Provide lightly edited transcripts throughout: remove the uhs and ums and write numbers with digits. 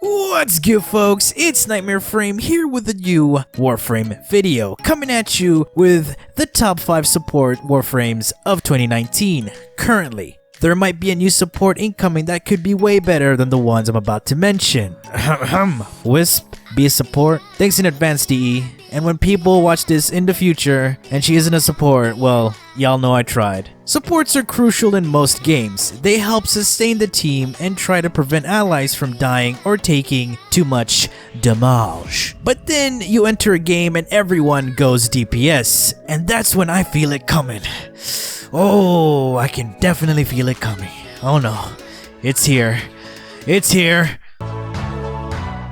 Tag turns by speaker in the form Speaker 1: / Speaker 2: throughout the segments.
Speaker 1: What's good, folks? It's Nightmare Frame here with a new Warframe video, coming at you with the top 5 support Warframes of 2019 currently. There might be a new support incoming that could be way better than the ones I'm about to mention. Wisp, be a support? Thanks in advance, DE. And when people watch this in the future and she isn't a support, well, y'all know I tried. Supports are crucial in most games. They help sustain the team and try to prevent allies from dying or taking too much damage. But then you enter a game and everyone goes DPS, and that's when I feel it coming. Oh, I can definitely feel it coming. Oh no, it's here. It's here.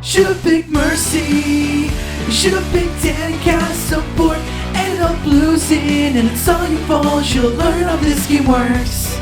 Speaker 2: Should've picked Mercy, should've picked Danica support, ended up losing, and it's all your fault. You'll learn how this game works.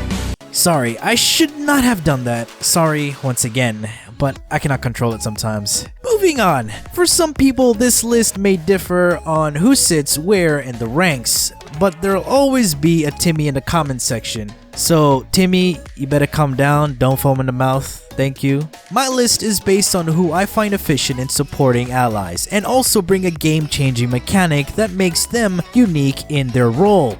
Speaker 1: Sorry, I should not have done that. Sorry once again, but I cannot control it sometimes. Moving on. For some people, this list may differ on who sits where in the ranks, but there'll always be a Timmy in the comment section. So, Timmy, you better calm down, don't foam in the mouth, thank you. My list is based on who I find efficient in supporting allies, and also bring a game-changing mechanic that makes them unique in their role.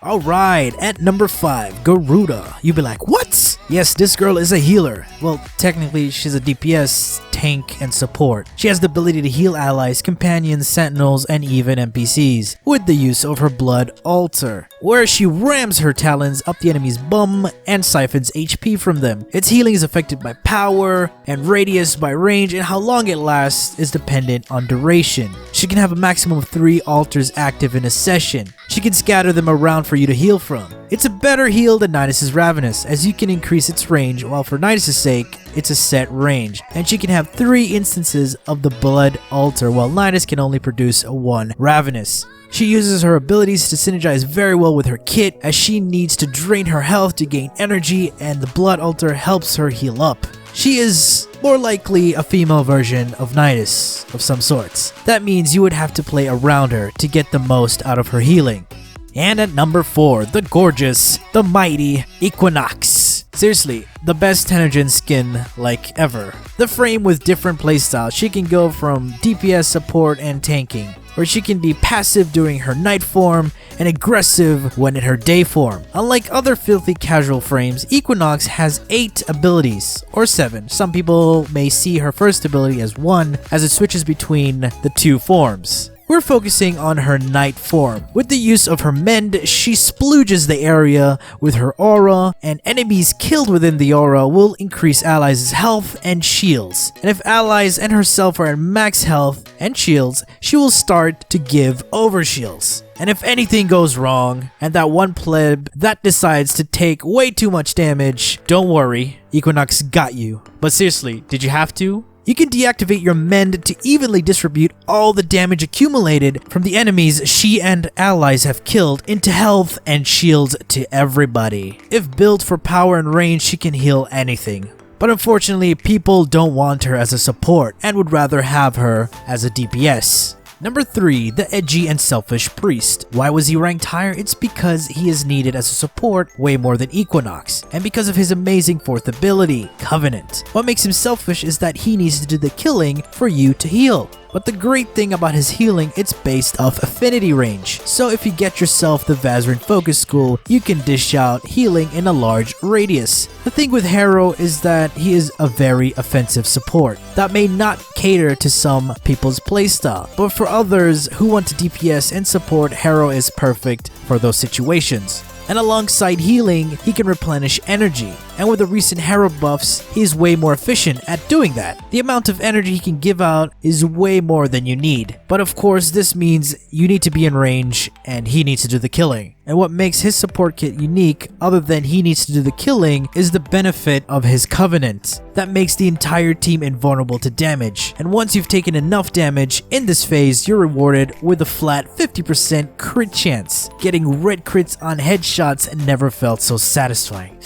Speaker 1: Alright, at number 5, Garuda. You be like, what? Yes, this girl is a healer. Well, technically, she's a DPS, tank, and support. She has the ability to heal allies, companions, sentinels, and even NPCs with the use of her blood altar, where she rams her talons up the enemy's bum and siphons HP from them. Its healing is affected by power, and radius by range, and how long it lasts is dependent on duration. She can have a maximum of 3 altars active in a session. She can scatter them around for you to heal from. It's a better heal than Nidus' Ravenous, as you can increase its range, while for Nidus' sake, it's a set range, and she can have 3 instances of the blood altar, while Nidus can only produce 1 Ravenous. She uses her abilities to synergize very well with her kit, as she needs to drain her health to gain energy, and the blood altar helps her heal up. She is more likely a female version of Nidus of some sorts. That means you would have to play around her to get the most out of her healing. And at number 4, the gorgeous, the mighty Equinox. Seriously, the best Tenergen skin like ever. The frame with different playstyles, she can go from DPS support and tanking, or she can be passive during her night form and aggressive when in her day form. Unlike other filthy casual frames, Equinox has 8 abilities, or 7. Some people may see her first ability as 1, as it switches between the 2 forms. We're focusing on her night form. With the use of her mend, she splooges the area with her aura, and enemies killed within the aura will increase allies' health and shields. And if allies and herself are at max health and shields, she will start to give overshields. And if anything goes wrong, and that one pleb that decides to take way too much damage, don't worry, Equinox got you. But seriously, did you have to? You can deactivate your mend to evenly distribute all the damage accumulated from the enemies she and allies have killed into health and shields to everybody. If built for power and range, she can heal anything. But unfortunately, people don't want her as a support and would rather have her as a DPS. Number 3, the edgy and selfish priest. Why was he ranked higher? It's because he is needed as a support way more than Equinox, and because of his amazing 4th ability, Covenant. What makes him selfish is that he needs to do the killing for you to heal. But the great thing about his healing, it's based off affinity range. So if you get yourself the Vazarin Focus School, you can dish out healing in a large radius. The thing with Harrow is that he is a very offensive support that may not cater to some people's playstyle, but for others who want to DPS and support, Harrow is perfect for those situations. And alongside healing, he can replenish energy. And with the recent Harrow buffs, he is way more efficient at doing that. The amount of energy he can give out is way more than you need. But of course, this means you need to be in range and he needs to do the killing. And what makes his support kit unique, other than he needs to do the killing, is the benefit of his Covenant. That makes the entire team invulnerable to damage. And once you've taken enough damage in this phase, you're rewarded with a flat 50% crit chance. Getting red crits on headshots never felt so satisfying.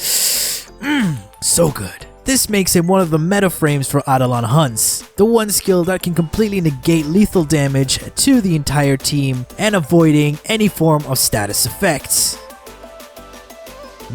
Speaker 1: So good. This makes him one of the meta frames for Eidolon Hunts, the one skill that can completely negate lethal damage to the entire team and avoiding any form of status effects.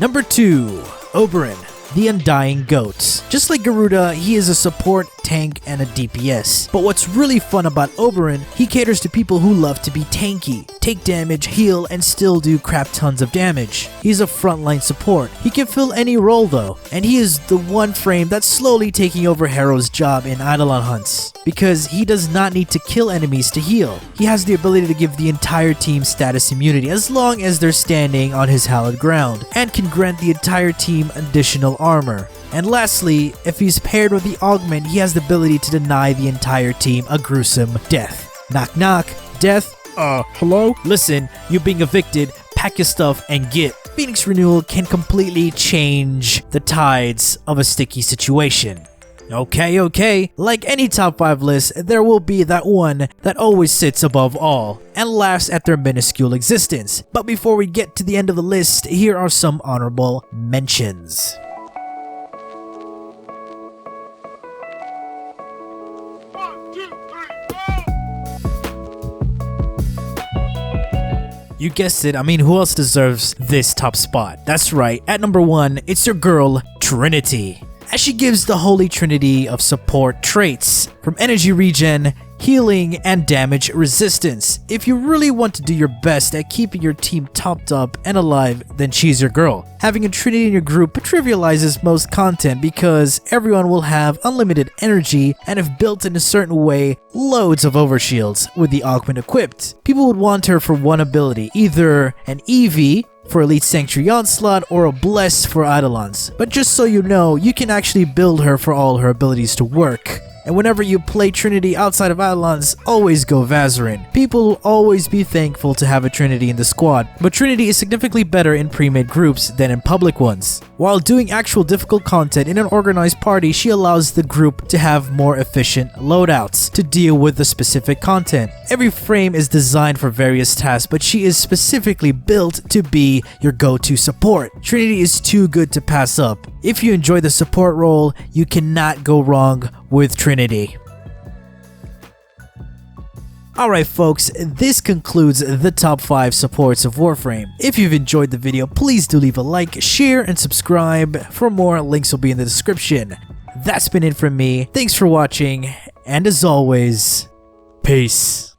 Speaker 1: Number 2. Oberyn, the Undying Goat. Just like Garuda, he is a support, tank, and a DPS. But what's really fun about Oberyn, he caters to people who love to be tanky, take damage, heal, and still do crap tons of damage. He's a frontline support. He can fill any role though, and he is the one frame that's slowly taking over Harrow's job in Eidolon hunts, because he does not need to kill enemies to heal. He has the ability to give the entire team status immunity as long as they're standing on his hallowed ground, and can grant the entire team additional armor. And lastly, if he's paired with the augment, he has the ability to deny the entire team a gruesome death. Knock knock, death? Hello? Listen, you're being evicted, pack your stuff and get. Phoenix Renewal can completely change the tides of a sticky situation. Okay, like any top 5 list, there will be that one that always sits above all and laughs at their minuscule existence. But before we get to the end of the list, here are some honorable mentions. You guessed it, I mean, who else deserves this top spot? That's right, at number 1, it's your girl, Trinity. As she gives the holy trinity of support traits, from energy regen, healing, and damage resistance. If you really want to do your best at keeping your team topped up and alive, then she's your girl. Having a trinity in your group trivializes most content because everyone will have unlimited energy and if built in a certain way, loads of overshields with the augment equipped. People would want her for one ability, either an EV, for Elite Sanctuary Onslaught, or a Bless for Eidolons. But just so you know, you can actually build her for all her abilities to work. And whenever you play Trinity outside of Eidolons, always go Vazarin. People will always be thankful to have a Trinity in the squad, but Trinity is significantly better in pre-made groups than in public ones. While doing actual difficult content in an organized party, she allows the group to have more efficient loadouts to deal with the specific content. Every frame is designed for various tasks, but she is specifically built to be your go-to support. Trinity is too good to pass up. If you enjoy the support role, you cannot go wrong with Trinity. Alright folks, this concludes the top 5 supports of Warframe. If you've enjoyed the video, please do leave a like, share, and subscribe. For more, links will be in the description. That's been it from me. Thanks for watching, and as always, peace.